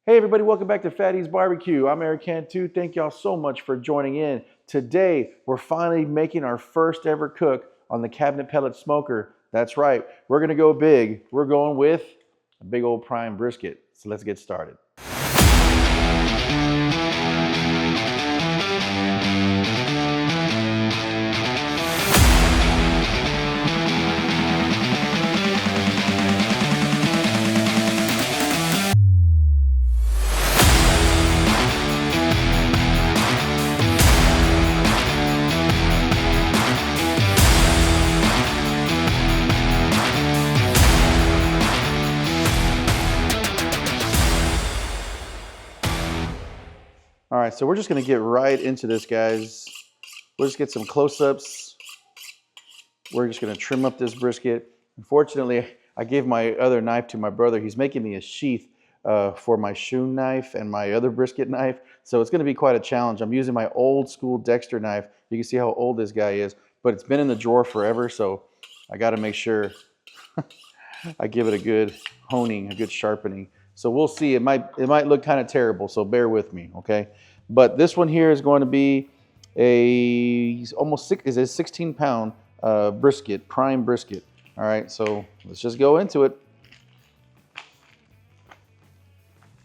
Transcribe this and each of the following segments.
Hey everybody, welcome back to Fatty's BBQ. I'm Eric Cantu. Thank y'all so much for joining in. Today, we're finally making our first ever cook on the cabinet pellet smoker. That's right, we're gonna go big. We're going with a big old prime brisket. So let's get started. All right, so we're just gonna get right into this, guys. We'll just get some close-ups. We're just gonna trim up this brisket. Unfortunately, I gave my other knife to my brother. He's making me a sheath for my shoon knife and my other brisket knife. So it's gonna be quite a challenge. I'm using my old school Dexter knife. You can see how old this guy is, but it's been in the drawer forever, so I gotta make sure I give it a good honing, a good sharpening. So we'll see. It might look kind of terrible, so bear with me, okay? But this one here is going to be a 16-pound brisket, prime brisket. All right, so let's just go into it.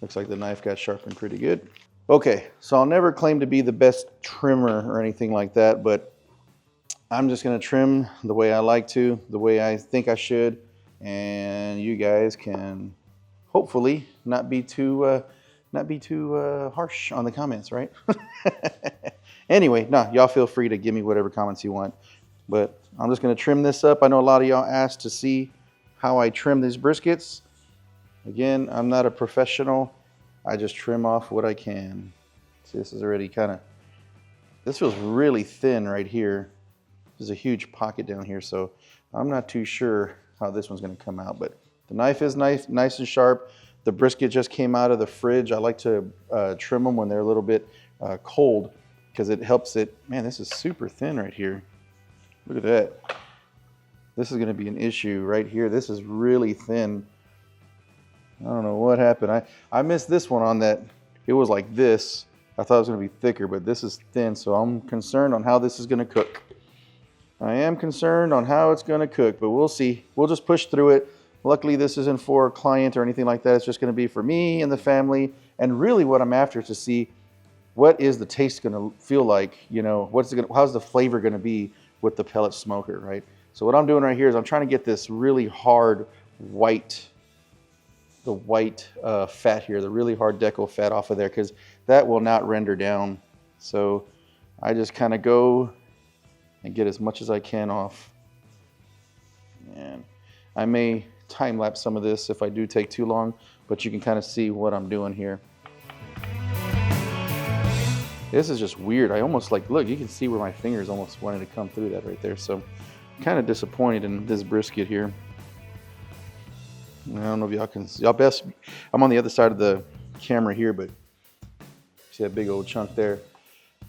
Looks like the knife got sharpened pretty good. Okay, so I'll never claim to be the best trimmer or anything like that, but I'm just gonna trim the way I like to, the way I think I should, and you guys can hopefully not be too harsh on the comments, right? Anyway, no, y'all feel free to give me whatever comments you want, but I'm just gonna trim this up. I know a lot of y'all asked to see how I trim these briskets. Again, I'm not a professional. I just trim off what I can. See, this is already this feels really thin right here. There's a huge pocket down here, so I'm not too sure how this one's gonna come out, but the knife is nice and sharp. The brisket just came out of the fridge. I like to trim them when they're a little bit cold because it helps it. Man, this is super thin right here. Look at that. This is gonna be an issue right here. This is really thin. I don't know what happened. I missed this one on that. It was like this. I thought it was gonna be thicker, but this is thin, so I'm concerned on how this is gonna cook. I am concerned on how it's gonna cook, but we'll see. We'll just push through it. Luckily, this isn't for a client or anything like that. It's just gonna be for me and the family. And really what I'm after is to see what is the taste gonna feel like, you know, how's the flavor gonna be with the pellet smoker, right? So what I'm doing right here is I'm trying to get this really hard white, the white fat here, the really hard deco fat off of there, because that will not render down. So I just kind of go and get as much as I can off. And I may time lapse some of this if I do take too long, but you can kind of see what I'm doing here. This is just weird. I almost look, you can see where my fingers almost wanted to come through that right there. So I'm kind of disappointed in this brisket here. I don't know if y'all can see. I'm on the other side of the camera here, but see that big old chunk there.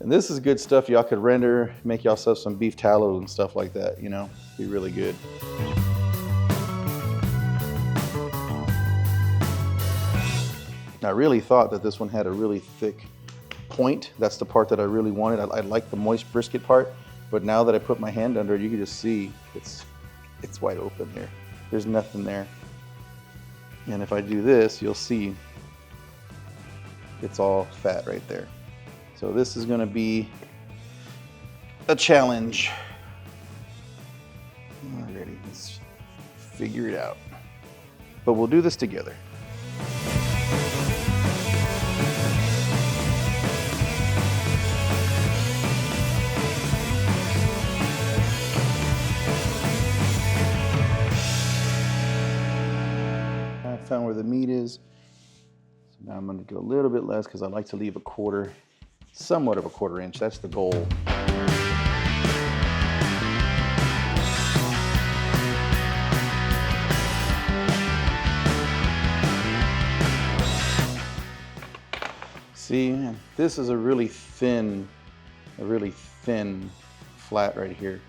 And this is good stuff y'all could render, make yourself some beef tallow and stuff like that, you know, be really good. I really thought that this one had a really thick point. That's the part that I really wanted. I like the moist brisket part, but now that I put my hand under it, you can just see it's wide open here. There's nothing there. And if I do this, you'll see it's all fat right there. So this is gonna be a challenge. Alrighty, let's figure it out. But we'll do this together. I found where the meat is. So now I'm gonna go a little bit less because I like to leave somewhat of a quarter inch. That's the goal. See, this is a really thin flat right here.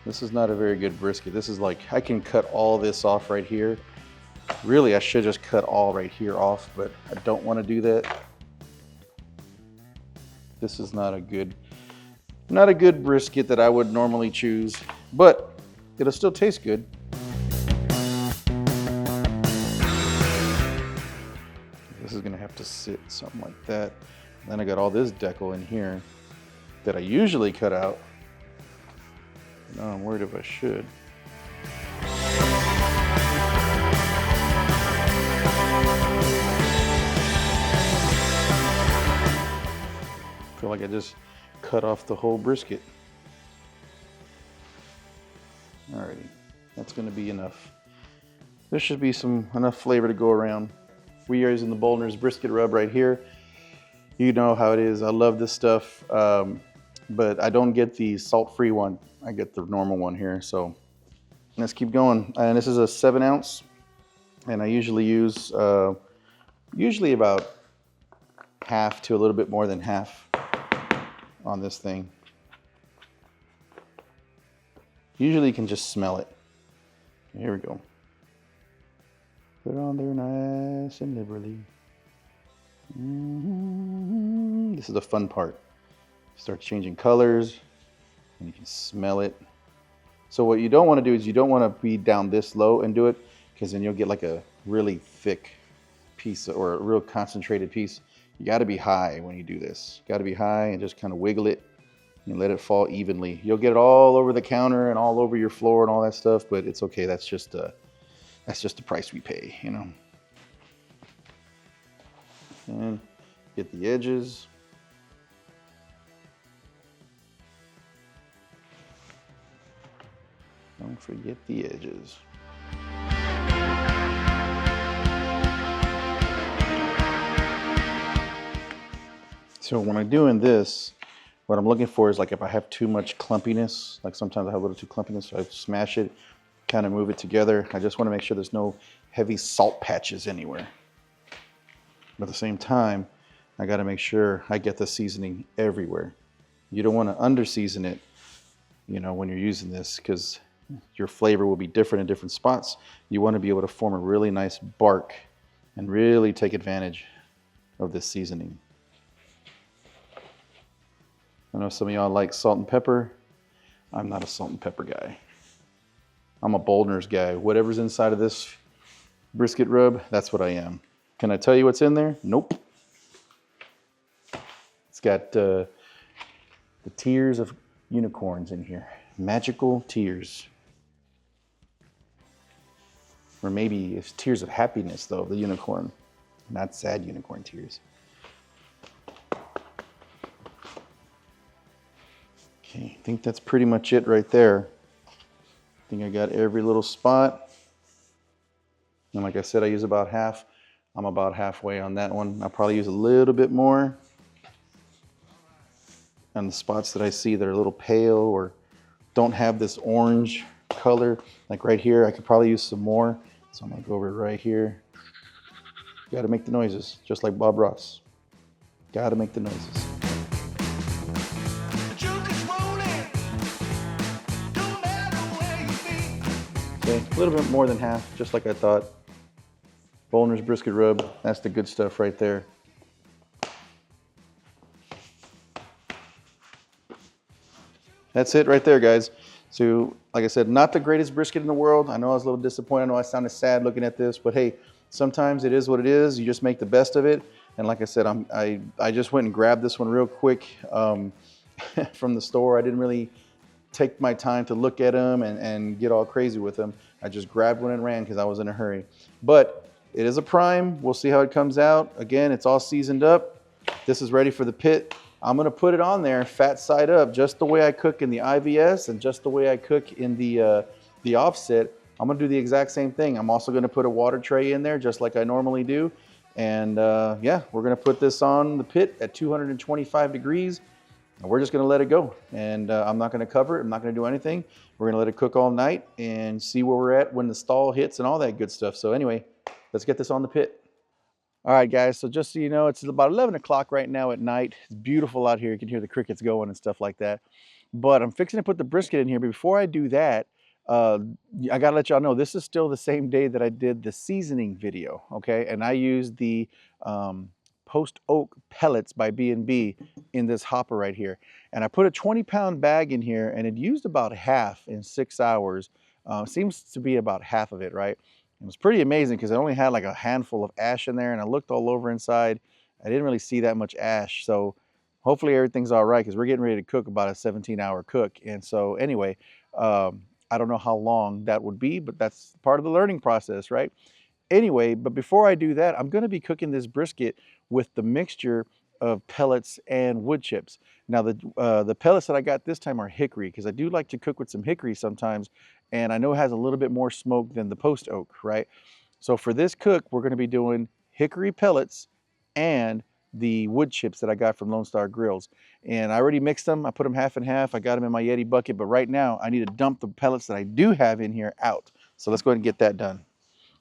This is not a very good brisket. This is like, I can cut all this off right here Really, I should just cut all right here off, but I don't want to do that. This is not a good brisket that I would normally choose, but it'll still taste good. This is gonna have to sit something like that. Then I got all this decal in here that I usually cut out. Now I'm worried if I should. I feel like I just cut off the whole brisket. Alrighty, that's gonna be enough. There should be enough flavor to go around. We are using the Boulder's brisket rub right here. You know how it is. I love this stuff, but I don't get the salt-free one. I get the normal one here. So let's keep going. And this is a 7 ounce, and I usually use usually about half to a little bit more than half on this thing. Usually you can just smell it. Here we go. Put it on there nice and liberally. This is the fun part. Start changing colors and you can smell it. So what you don't want to do is you don't want to be down this low and do it, because then you'll get like a really thick piece or a real concentrated piece. You got to be high when you do this. Got to be high and just kind of wiggle it and let it fall evenly. You'll get it all over the counter and all over your floor and all that stuff, but it's okay. That's just the price we pay, you know. And get the edges. Don't forget the edges. So when I'm doing this, what I'm looking for is, like, if I have too much clumpiness, like sometimes I have a little too clumpiness, so I smash it, kind of move it together. I just want to make sure there's no heavy salt patches anywhere. But at the same time, I got to make sure I get the seasoning everywhere. You don't want to under-season it, you know, when you're using this, because your flavor will be different in different spots. You want to be able to form a really nice bark and really take advantage of this seasoning. I know some of y'all like salt and pepper. I'm not a salt and pepper guy. I'm a Boulder's guy. Whatever's inside of this brisket rub, that's what I am. Can I tell you what's in there? Nope. It's got the tears of unicorns in here. Magical tears. Or maybe it's tears of happiness, though, the unicorn. Not sad unicorn tears. Okay, I think that's pretty much it right there. I think I got every little spot. And like I said, I use about half. I'm about halfway on that one. I'll probably use a little bit more on the spots that I see that are a little pale or don't have this orange color. Like right here, I could probably use some more. So I'm gonna go over right here. You gotta make the noises, just like Bob Ross. Gotta make the noises. Okay, a little bit more than half, just like I thought. Boulder's brisket rub, that's the good stuff right there. That's it right there, guys. So, like I said, not the greatest brisket in the world. I know I was a little disappointed. I know I sounded sad looking at this, but hey, sometimes it is what it is. You just make the best of it. And like I said, I just went and grabbed this one real quick from the store. I didn't really take my time to look at them and get all crazy with them. I just grabbed one and ran because I was in a hurry. But it is a prime. We'll see how it comes out. Again, it's all seasoned up. This is ready for the pit. I'm gonna put it on there, fat side up, just the way I cook in the IVS and just the way I cook in the offset. I'm gonna do the exact same thing. I'm also gonna put a water tray in there, just like I normally do. And yeah, we're gonna put this on the pit at 225 degrees. And we're just gonna let it go. And I'm not gonna cover it, I'm not gonna do anything. We're gonna let it cook all night and see where we're at when the stall hits and all that good stuff. So anyway, let's get this on the pit. All right, guys, so just so you know, it's about 11 o'clock right now at night. It's beautiful out here. You can hear the crickets going and stuff like that. But I'm fixing to put the brisket in here. But before I do that, uh, I gotta let y'all know this is still the same day that I did the seasoning video, okay? And I used the post oak pellets by B&B in this hopper right here. And I put a 20-pound bag in here, and it used about half in 6 hours. Seems to be about half of it, right? It was pretty amazing because I only had like a handful of ash in there, and I looked all over inside. I didn't really see that much ash, so hopefully everything's all right because we're getting ready to cook about a 17-hour cook. And so anyway, I don't know how long that would be, but that's part of the learning process, right? Anyway, but before I do that, I'm going to be cooking this brisket with the mixture of pellets and wood chips. Now, the pellets that I got this time are hickory because I do like to cook with some hickory sometimes, and I know it has a little bit more smoke than the post oak, right? So for this cook, we're going to be doing hickory pellets and the wood chips that I got from Lone Star Grillz. And I already mixed them. I put them half and half. I got them in my Yeti bucket, but right now I need to dump the pellets that I do have in here out. So let's go ahead and get that done.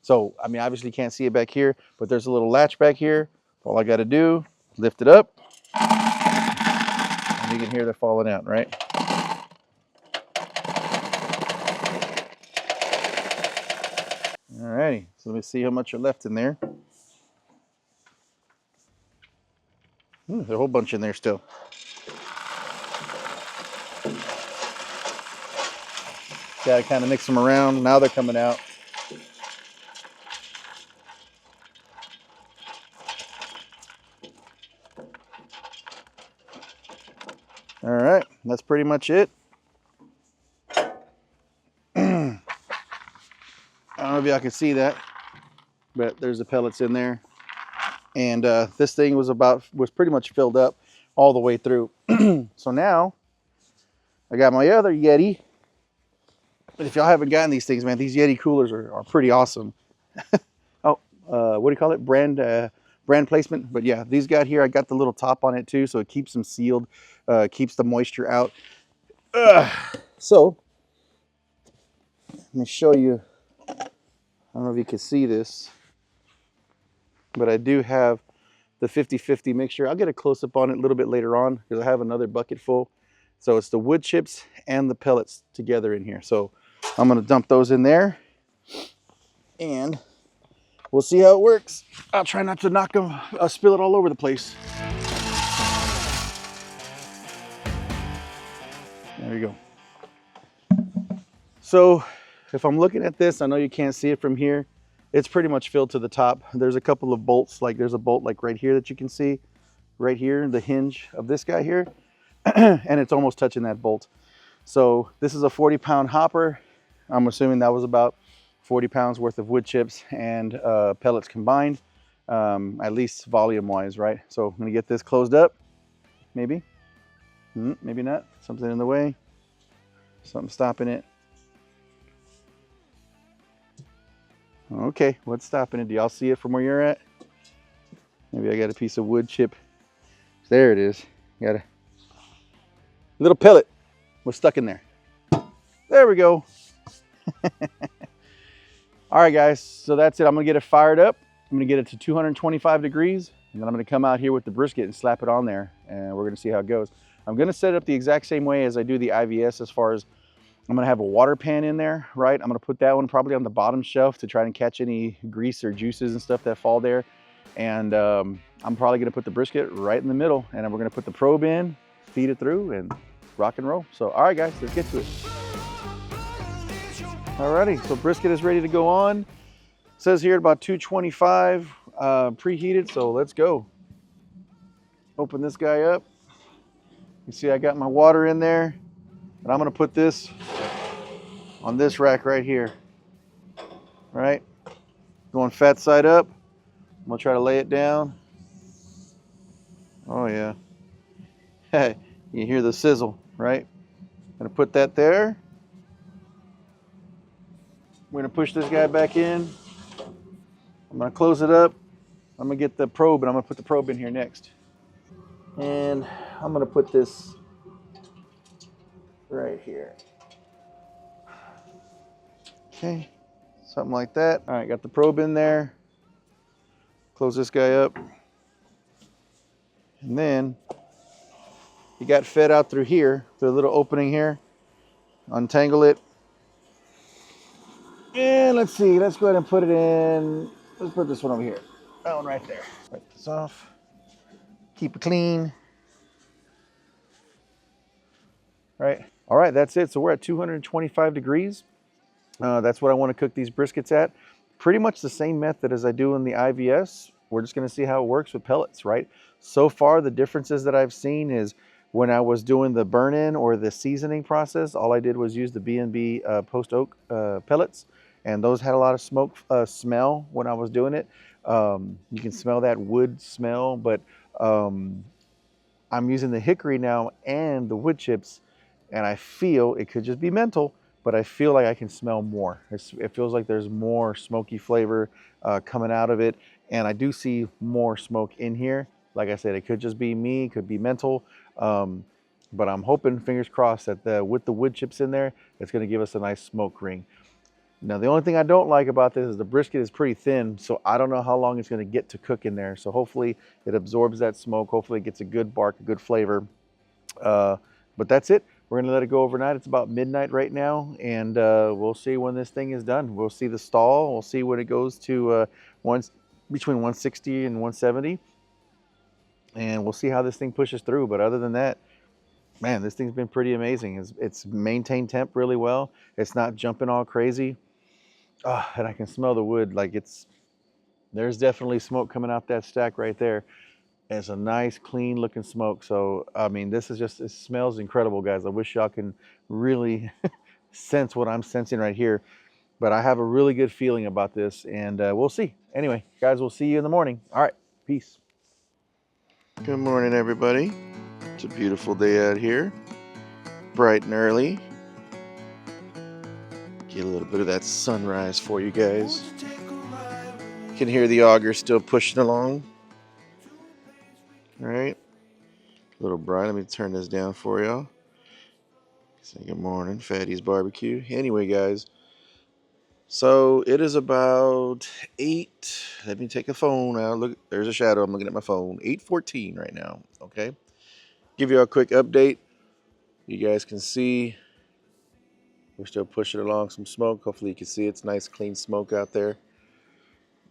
So, I mean, obviously you can't see it back here, but there's a little latch back here. All I got to do, lift it up, and you can hear they're falling out, right? All righty, so let me see how much are left in there. There's a whole bunch in there still. Got to kind of mix them around. Now they're coming out. All right, that's pretty much it. I don't know if y'all can see that, but there's the pellets in there. And this thing was pretty much filled up all the way through. So now I got my other Yeti. But if y'all haven't gotten these things, man, these Yeti coolers are pretty awesome. Oh, what do you call it? Brand placement. But yeah, these got here, I got the little top on it too, so it keeps them sealed, keeps the moisture out. So let me show you. I don't know if you can see this, but I do have the 50-50 mixture. I'll get a close-up on it a little bit later on because I have another bucket full. So it's the wood chips and the pellets together in here. So I'm going to dump those in there and we'll see how it works. I'll try not to knock them, spill it all over the place. There you go. So if I'm looking at this, I know you can't see it from here. It's pretty much filled to the top. There's a couple of bolts, like there's a bolt like right here that you can see, right here, the hinge of this guy here, and it's almost touching that bolt. So this is a 40-pound hopper. I'm assuming that was about 40 pounds worth of wood chips and pellets combined, at least volume-wise, right? So I'm gonna get this closed up, maybe, maybe not. Something in the way, something stopping it. Okay, what's stopping it? Do y'all see it from where you're at? Maybe I got a piece of wood chip. There it is. Got a little pellet was stuck in there. There we go. All right, guys, so that's it. I'm gonna get it fired up. I'm gonna get it to 225 degrees, and then I'm gonna come out here with the brisket and slap it on there, and we're gonna see how it goes. I'm gonna set it up the exact same way as I do the IVS, as far as I'm gonna have a water pan in there, right? I'm gonna put that one probably on the bottom shelf to try and catch any grease or juices and stuff that fall there. And I'm probably gonna put the brisket right in the middle, and then we're gonna put the probe in, feed it through, and rock and roll. So, all right, guys, let's get to it. Alrighty, so brisket is ready to go on. It says here at about 225 preheated, so let's go. Open this guy up. You see I got my water in there, and I'm gonna put this on this rack right here. Right? Going fat side up. I'm gonna try to lay it down. Oh yeah. Hey, you hear the sizzle, right? I'm gonna put that there. We're gonna push this guy back in. I'm gonna close it up. I'm gonna get the probe, and I'm gonna put the probe in here next. And I'm gonna put this right here. Okay, something like that. All right, got the probe in there. Close this guy up. And then you got fed out through here, through a little opening here. Untangle it. let's see. Let's go ahead and put it in. Let's put this one over here. That one right there. Wipe this off. Keep it clean. Right. All right, that's it. So we're at 225 degrees. That's what I want to cook these briskets at. Pretty much the same method as I do in the IVS. We're just going to see how it works with pellets, right? So far, the differences that I've seen is when I was doing the burn-in or the seasoning process, all I did was use the B&B post oak pellets, and those had a lot of smoke smell when I was doing it. You can smell that wood smell, but I'm using the hickory now and the wood chips, and I feel it could just be mental, but I feel like I can smell more. It feels like there's more smoky flavor coming out of it, and I do see more smoke in here. Like I said, it could just be me, it could be mental, but I'm hoping, fingers crossed, that with the wood chips in there, it's going to give us a nice smoke ring. Now, the only thing I don't like about this is the brisket is pretty thin, so I don't know how long it's going to get to cook in there. So hopefully it absorbs that smoke. Hopefully it gets a good bark, a good flavor. But that's it. We're going to let it go overnight. It's about midnight right now, and we'll see when this thing is done. We'll see the stall. We'll see when it goes to between 160 and 170, and we'll see how this thing pushes through. But other than that, man, this thing's been pretty amazing. It's maintained temp really well. It's not jumping all crazy. And I can smell the wood. Like there's definitely smoke coming out that stack right there. It's a nice, clean looking smoke. So, I mean, this is just, it smells incredible, guys. I wish y'all can really sense what I'm sensing right here. But I have a really good feeling about this, and we'll see. Anyway, guys, we'll see you in the morning. All right, peace. Good morning, everybody. It's a beautiful day out here. Bright and early. Get a little bit of that sunrise for you guys. You can hear the auger still pushing along. All right. A little bright. Let me turn this down for y'all. Say good morning, Fatty's Barbecue. Anyway, guys. So it is about 8. Let me take a phone out. Look, there's a shadow. I'm looking at my phone. 8:14 right now. Okay. Give you a quick update. You guys can see we're still pushing along some smoke. Hopefully you can see it's nice, clean smoke out there.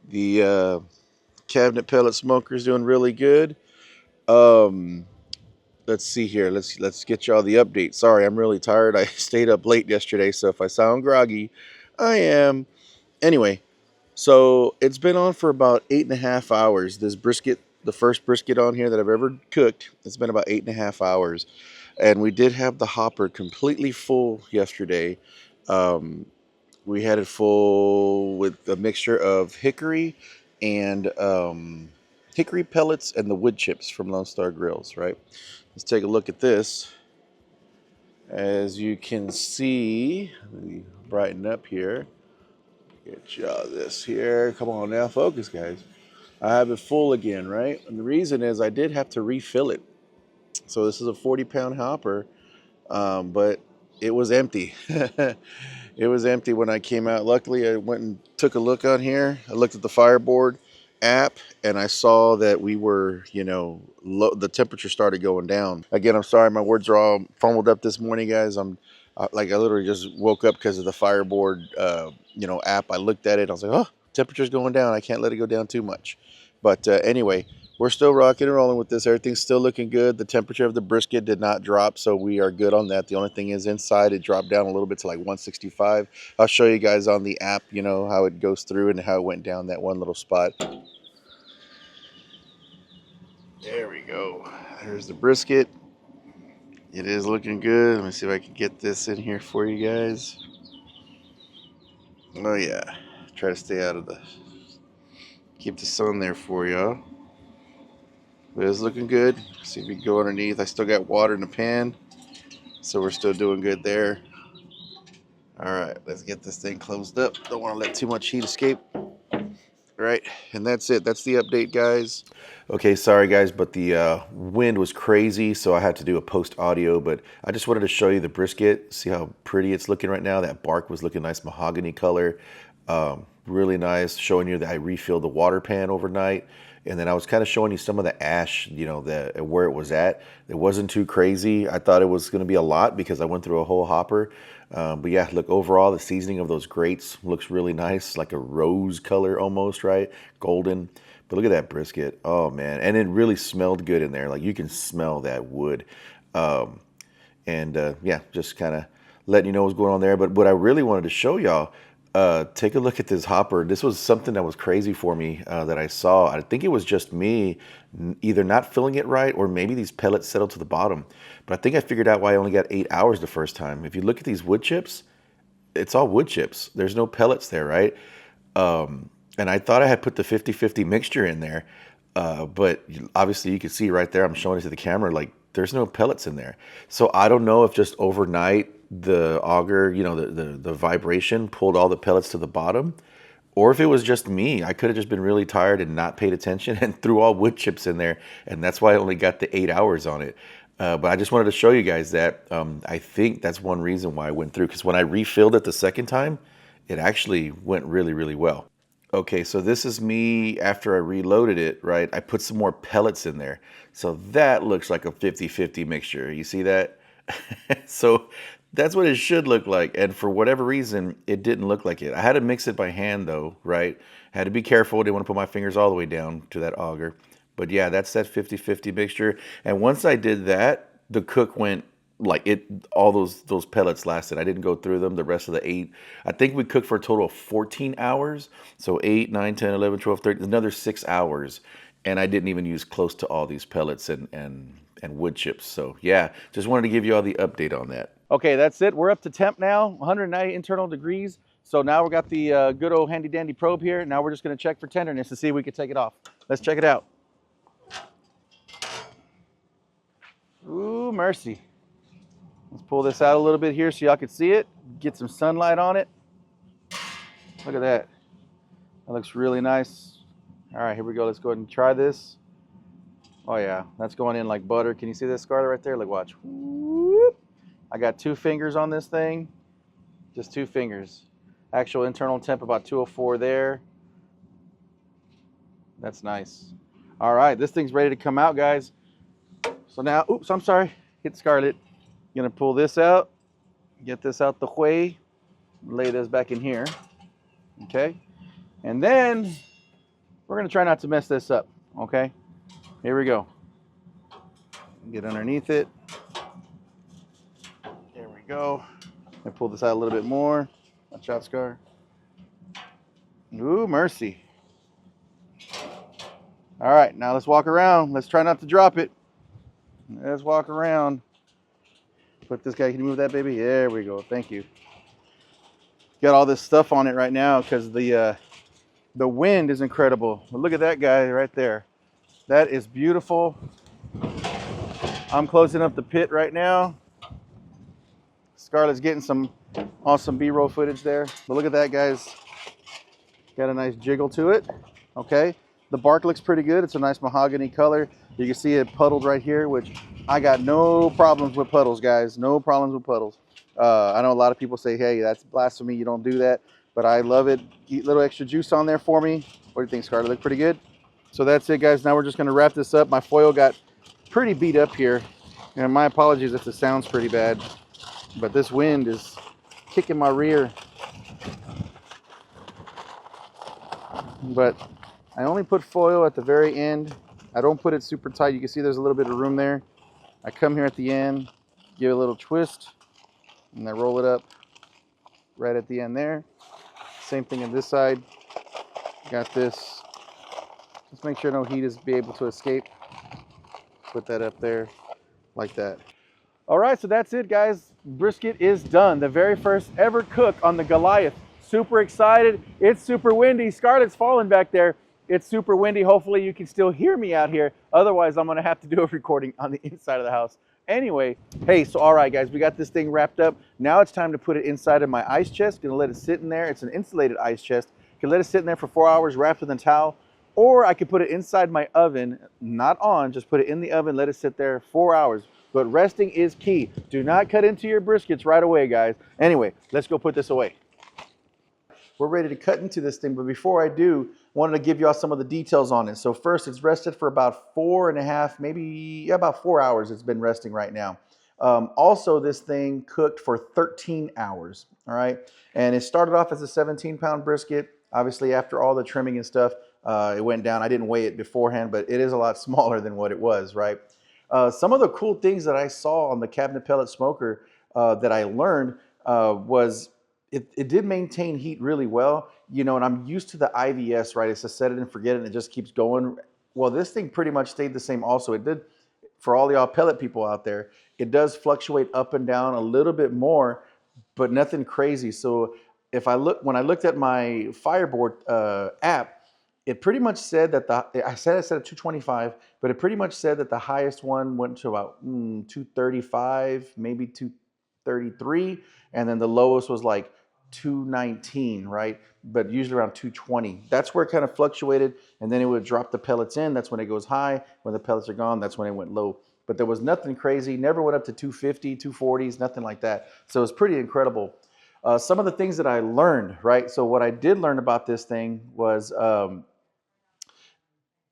The cabinet pellet smoker is doing really good. Let's see here. Let's get y'all the update. Sorry, I'm really tired. I stayed up late yesterday, so if I sound groggy, I am. Anyway, so it's been on for about 8.5 hours. This brisket, the first brisket on here that I've ever cooked, it's been about 8.5 hours. And we did have the hopper completely full yesterday. We had it full with a mixture of hickory and hickory pellets and the wood chips from Lone Star Grillz, right? Let's take a look at this. As you can see, let me brighten up here. Get y'all this here. Come on now, focus, guys. I have it full again, right? And the reason is I did have to refill it. So this is a 40-pound hopper, but it was empty. It was empty when I came out. Luckily, I went and took a look on here. I looked at the Fireboard app, and I saw that we were, the temperature started going down. Again, I'm sorry, my words are all fumbled up this morning, guys. I literally just woke up because of the Fireboard, app. I looked at it. I was like, oh, temperature's going down. I can't let it go down too much. But anyway, we're still rocking and rolling with this. Everything's still looking good. The temperature of the brisket did not drop, so we are good on that. The only thing is inside, it dropped down a little bit to like 165. I'll show you guys on the app, how it goes through and how it went down that one little spot. There we go. There's the brisket. It is looking good. Let me see if I can get this in here for you guys. Oh yeah. Try to stay out of keep the sun there for y'all. But it's looking good. See if we can go underneath. I still got water in the pan, so we're still doing good there. All right, let's get this thing closed up. Don't want to let too much heat escape. All right, and that's it. That's the update, guys. Okay, sorry guys, but the wind was crazy, so I had to do a post audio, but I just wanted to show you the brisket, see how pretty it's looking right now. That bark was looking nice, mahogany color. Really nice, showing you that I refilled the water pan overnight. And then I was kind of showing you some of the ash, you know, where it was at. It wasn't too crazy. I thought it was going to be a lot because I went through a whole hopper. But yeah, look, overall, the seasoning of those grates looks really nice, like a rose color almost, right? Golden. But look at that brisket. Oh, man. And it really smelled good in there. Like you can smell that wood. Yeah, just kind of letting you know what's going on there. But what I really wanted to show y'all, take a look at this hopper. This was something that was crazy for me that I saw. I think it was just me either not filling it right or maybe these pellets settled to the bottom. But I think I figured out why I only got 8 hours the first time. If you look at these wood chips, it's all wood chips. There's no pellets there, right? And I thought I had put the 50-50 mixture in there, but obviously you can see right there, I'm showing it to the camera, like there's no pellets in there. So I don't know if just overnight the auger, you know, the vibration pulled all the pellets to the bottom, or if it was just me. I could have just been really tired and not paid attention and threw all wood chips in there, and that's why I only got the 8 hours on it. But I just wanted to show you guys that. I think that's one reason why I went through, because when I refilled it the second time, it actually went really, really well. Okay, so this is me after I reloaded it, right? I put some more pellets in there. So that looks like a 50-50 mixture. You see that? So that's what it should look like. And for whatever reason, it didn't look like it. I had to mix it by hand though, right? Had to be careful. Didn't want to put my fingers all the way down to that auger. But yeah, that's that 50-50 mixture. And once I did that, the cook went like it, all those pellets lasted. I didn't go through them the rest of the 8. I think we cooked for a total of 14 hours. So 8, 9, 10, 11, 12, 13, another 6 hours. And I didn't even use close to all these pellets and wood chips. So yeah, just wanted to give you all the update on that. Okay, that's it. We're up to temp now, 190 internal degrees. So now we got the good old handy dandy probe here. Now we're just gonna check for tenderness to see if we can take it off. Let's check it out. Ooh, mercy. Let's pull this out a little bit here so y'all can see it. Get some sunlight on it. Look at that. That looks really nice. All right, here we go. Let's go ahead and try this. Oh yeah, that's going in like butter. Can you see this, Scarlett, right there? Like, watch. Whoop. I got 2 fingers on this thing. Just 2 fingers. Actual internal temp about 204 there. That's nice. All right, this thing's ready to come out, guys. So now, oops, I'm sorry. Hit Scarlett. Gonna pull this out, get this out the way, lay this back in here, okay? And then we're gonna try not to mess this up, okay? Here we go. Get underneath it. There we go. And pull this out a little bit more. Watch out, Scar. Ooh, mercy. All right, now let's walk around. Let's try not to drop it. Let's walk around. Put this guy, can you move that, baby? There we go, thank you. Got all this stuff on it right now because the wind is incredible. But look at that guy right there. That is beautiful. I'm closing up the pit right now. Scarlett's getting some awesome B-roll footage there. But look at that, guys. Got a nice jiggle to it, okay? The bark looks pretty good. It's a nice mahogany color. You can see it puddled right here, which I got no problems with puddles, guys. No problems with puddles. I know a lot of people say, hey, that's blasphemy. You don't do that. But I love it. Eat a little extra juice on there for me. What do you think, Scarlett? Look pretty good? So that's it, guys. Now we're just going to wrap this up. My foil got pretty beat up here. And my apologies if the sound's pretty bad. But this wind is kicking my rear. But I only put foil at the very end. I don't put it super tight. You can see there's a little bit of room there. I come here at the end, give it a little twist, and I roll it up right at the end there. Same thing on this side. Got this. Just make sure no heat is be able to escape. Put that up there like that. All right, so that's it, guys. Brisket is done. The very first ever cook on the Goliath. Super excited. It's super windy. Scarlett's falling back there. It's super windy. Hopefully you can still hear me out here. Otherwise, I'm going to have to do a recording on the inside of the house. Anyway, hey, so all right, guys, we got this thing wrapped up. Now it's time to put it inside of my ice chest. Gonna let it sit in there. It's an insulated ice chest. Can let it sit in there for 4 hours wrapped with a towel. Or I could put it inside my oven, not on, just put it in the oven, let it sit there 4 hours. But resting is key. Do not cut into your briskets right away, guys. Anyway, let's go put this away. we're ready to cut into this thing. But before I do, I wanted to give y'all some of the details on it. So first, it's rested for about 4.5, maybe about 4 hours. It's been resting right now. Also, this thing cooked for 13 hours. All right. And it started off as a 17-pound brisket. Obviously, after all the trimming and stuff, it went down. I didn't weigh it beforehand, but it is a lot smaller than what it was, right? Some of the cool things that I saw on the cabinet pellet smoker that I learned was it did maintain heat really well, you know, and I'm used to the IVS, right? It's a set it and forget it, and it just keeps going. Well, this thing pretty much stayed the same also. It did, for all y'all pellet people out there, it does fluctuate up and down a little bit more, but nothing crazy. So if I look, when I looked at my Fireboard app, it pretty much said that I said at 225, but it pretty much said that the highest one went to about 235, maybe 233, and then the lowest was like 219, right? But usually around 220. That's where it kind of fluctuated, and then it would drop the pellets in. That's when it goes high. When the pellets are gone, that's when it went low. But there was nothing crazy. Never went up to 250, 240s, nothing like that. So it's pretty incredible. Some of the things that I learned, right? So what I did learn about this thing was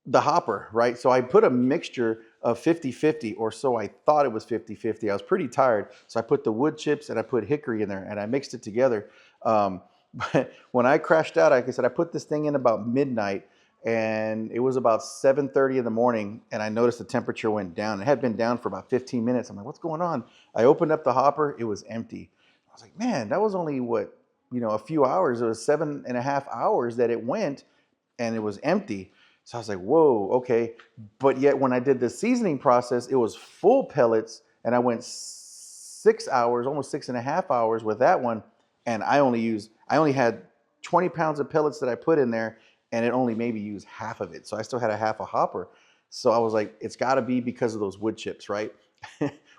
the hopper, right? So I put a mixture of 50-50, or so I thought it was 50-50. I was pretty tired. So I put the wood chips and I put hickory in there and I mixed it together. But when I crashed out, like I said, I put this thing in about midnight, and it was about 7:30 in the morning, and I noticed the temperature went down. It had been down for about 15 minutes. I'm like, what's going on? I opened up the hopper. It was empty. I was like, man, that was only what, you know, a few hours. It was 7.5 hours that it went, and it was empty. So I was like, whoa, okay. But yet when I did the seasoning process, it was full pellets, and I went 6 hours, almost 6.5 hours with that one. And I only had 20 pounds of pellets that I put in there, and it only maybe used half of it. So I still had a half a hopper. So I was like, it's gotta be because of those wood chips, right?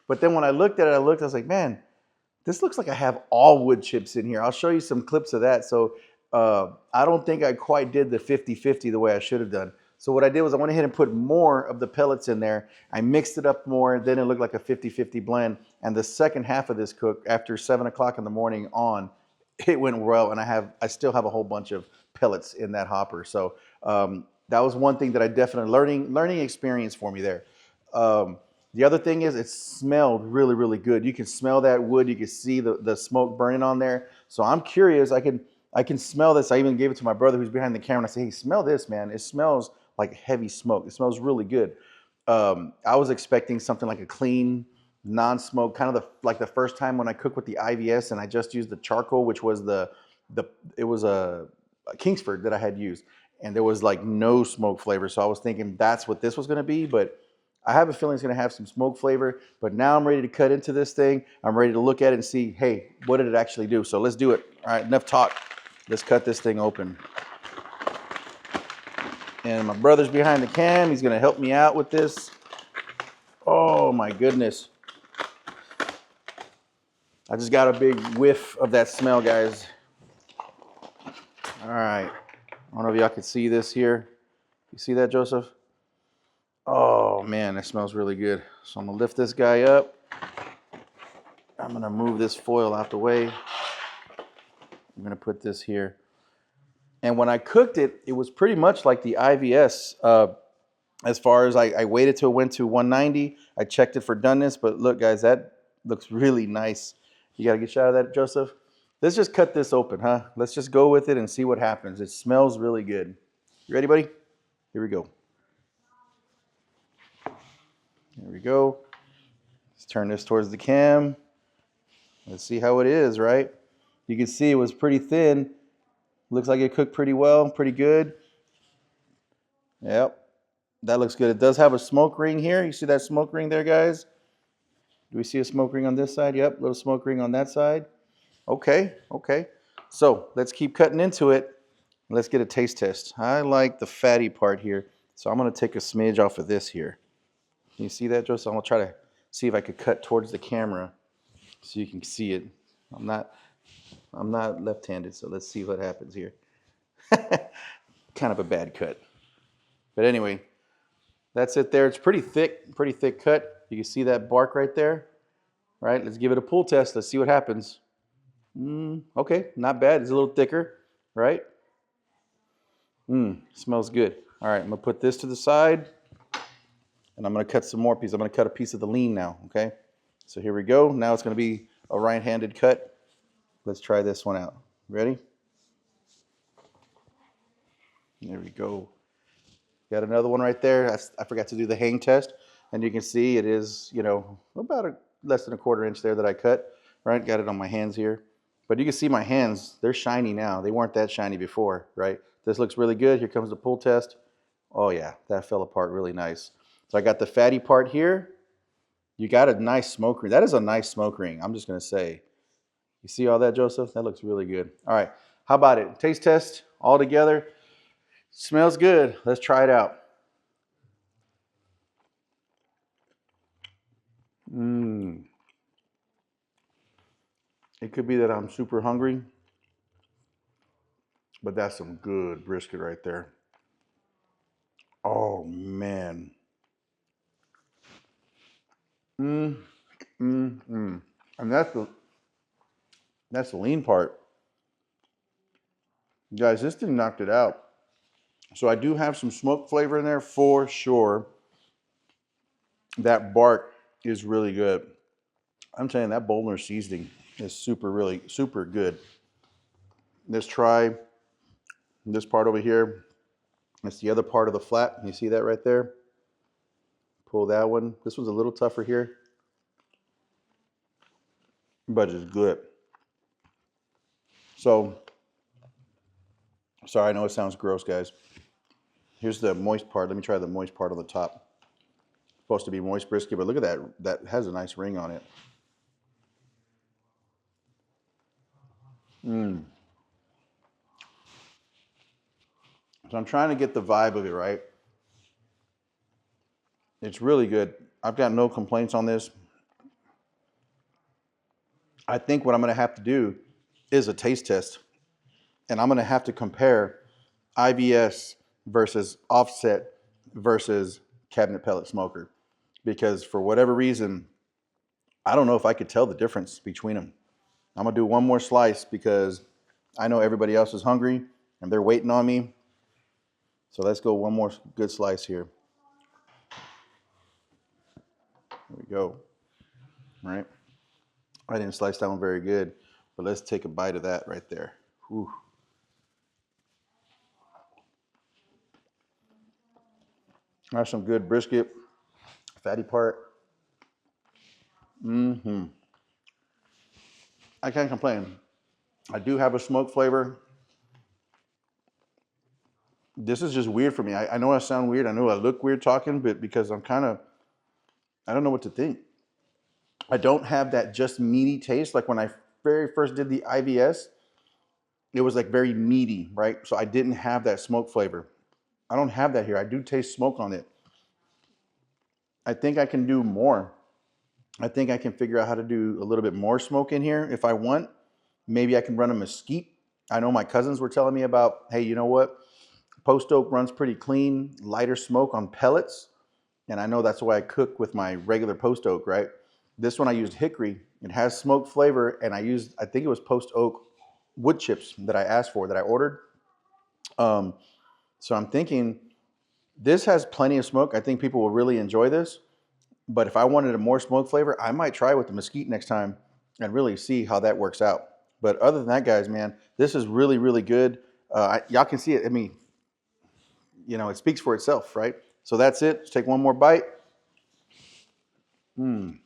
But then when I looked at it, I was like, man, this looks like I have all wood chips in here. I'll show you some clips of that. So I don't think I quite did the 50-50 the way I should have done. So what I did was I went ahead and put more of the pellets in there. I mixed it up more. Then it looked like a 50-50 blend. And the second half of this cook, after 7 o'clock in the morning on, it went well. And I still have a whole bunch of pellets in that hopper. So that was one thing that I definitely, learning experience for me there. The other thing is it smelled really, really good. You can smell that wood. You can see the smoke burning on there. So I'm curious. I can smell this. I even gave it to my brother who's behind the camera. And I said, hey, smell this, man. It smells like heavy smoke. It smells really good. I was expecting something like a clean, non-smoke, kind of like the first time when I cooked with the IVS and I just used the charcoal, which was it was a Kingsford that I had used, and there was like no smoke flavor. So I was thinking that's what this was going to be, but I have a feeling it's going to have some smoke flavor. But now I'm ready to cut into this thing. I'm ready to look at it and see, hey, what did it actually do? So let's do it. All right, enough talk. Let's cut this thing open. And my brother's behind the cam. He's going to help me out with this. Oh my goodness. I just got a big whiff of that smell, guys. All right. I don't know if y'all can see this here. You see that, Joseph? Oh man, that smells really good. So I'm going to lift this guy up. I'm going to move this foil out the way. I'm going to put this here. And when I cooked it, it was pretty much like the IVS. As far as I waited till it went to 190. I checked it for doneness, but look, guys, that looks really nice. You got to get a shot of that, Joseph? Let's just cut this open, huh? Let's just go with it and see what happens. It smells really good. You ready, buddy? Here we go. There we go. Let's turn this towards the cam. Let's see how it is, right? You can see it was pretty thin. Looks like it cooked pretty well, pretty good. Yep, that looks good. It does have a smoke ring here. You see that smoke ring there, guys? Do we see a smoke ring on this side? Yep, little smoke ring on that side. Okay, okay. So let's keep cutting into it. Let's get a taste test. I like the fatty part here. So I'm going to take a smidge off of this here. Can you see that, Joseph? I'm going to try to see if I could cut towards the camera so you can see it. I'm not left-handed, so let's see what happens here. Kind of a bad cut. But anyway, that's it there. It's pretty thick cut. You can see that bark right there. All right, let's give it a pull test. Let's see what happens. Okay, not bad. It's a little thicker. right? Smells good. All right, I'm gonna put this to the side, and I'm gonna cut some more pieces. I'm gonna cut a piece of the lean now, okay? So here we go. Now it's gonna be a right-handed cut. Let's try this one out. Ready? There we go. Got another one right there. I forgot to do the hang test, and you can see it is, about less than a quarter inch there that I cut, right? Got it on my hands here. But you can see my hands, they're shiny now. They weren't that shiny before, right? This looks really good. Here comes the pull test. Oh yeah, that fell apart really nice. So I got the fatty part here. You got a nice smoke ring. That is a nice smoke ring, I'm just gonna say. You see all that, Joseph? That looks really good. All right, how about it? Taste test all together. Smells good. Let's try it out. It could be that I'm super hungry, but that's some good brisket right there. Oh man. And that's the lean part. Guys, this thing knocked it out. So I do have some smoke flavor in there for sure. That bark is really good. I'm telling you, that Boulder seasoning is super good. Let's try this part over here. It's the other part of the flat. You see that right there? Pull that one. This one's a little tougher here, but it's good. So, sorry, I know it sounds gross, guys. Here's the moist part. Let me try the moist part on the top. Supposed to be moist brisket, but look at that. That has a nice ring on it. So I'm trying to get the vibe of it, right? It's really good. I've got no complaints on this. I think what I'm going to have to do is a taste test. And I'm going to have to compare IBS versus offset versus cabinet pellet smoker. Because for whatever reason, I don't know if I could tell the difference between them. I'm going to do one more slice because I know everybody else is hungry and they're waiting on me. So let's go one more good slice here. There we go. All right. I didn't slice that one very good, but let's take a bite of that right there. Whew. That's some good brisket, fatty part. I can't complain. I do have a smoke flavor. This is just weird for me. I know I sound weird. I know I look weird talking, but because I don't know what to think. I don't have that just meaty taste. Like when I very first did the IBS, it was like very meaty, right? So I didn't have that smoke flavor. I don't have that here. I do taste smoke on it. I think I can do more. I think I can figure out how to do a little bit more smoke in here if I want. Maybe I can run a mesquite. I know my cousins were telling me about, hey, you know what? Post oak runs pretty clean, lighter smoke on pellets. And I know that's why I cook with my regular post oak, right? This one I used hickory. It has smoke flavor, and I think it was post oak wood chips that I asked for, that I ordered. So I'm thinking this has plenty of smoke. I think people will really enjoy this. But if I wanted a more smoke flavor, I might try with the mesquite next time and really see how that works out. But other than that, guys, man, this is really good. Y'all can see it. I mean, it speaks for itself, right? So that's it. Let's take one more bite. And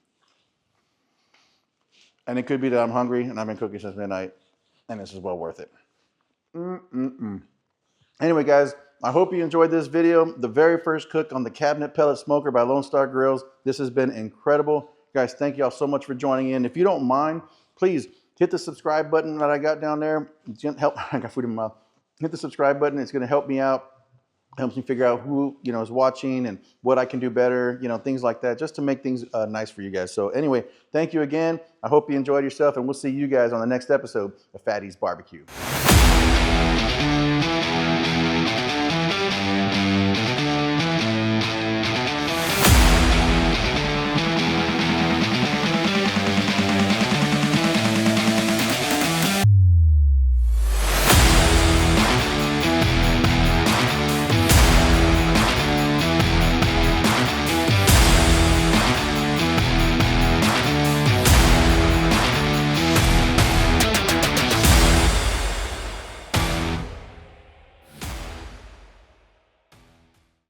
it could be that I'm hungry and I've been cooking since midnight, and this is well worth it. Anyway, guys, I hope you enjoyed this video. The very first cook on the cabinet pellet smoker by Lone Star Grillz. This has been incredible. Guys, thank y'all so much for joining in. If you don't mind, please hit the subscribe button that I got down there. It's gonna help. I got food in my mouth. Hit the subscribe button. It's gonna help me out. Helps me figure out who is watching and what I can do better, things like that, just to make things nice for you guys. So anyway, thank you again. I hope you enjoyed yourself, and we'll see you guys on the next episode of Fatty's BBQ.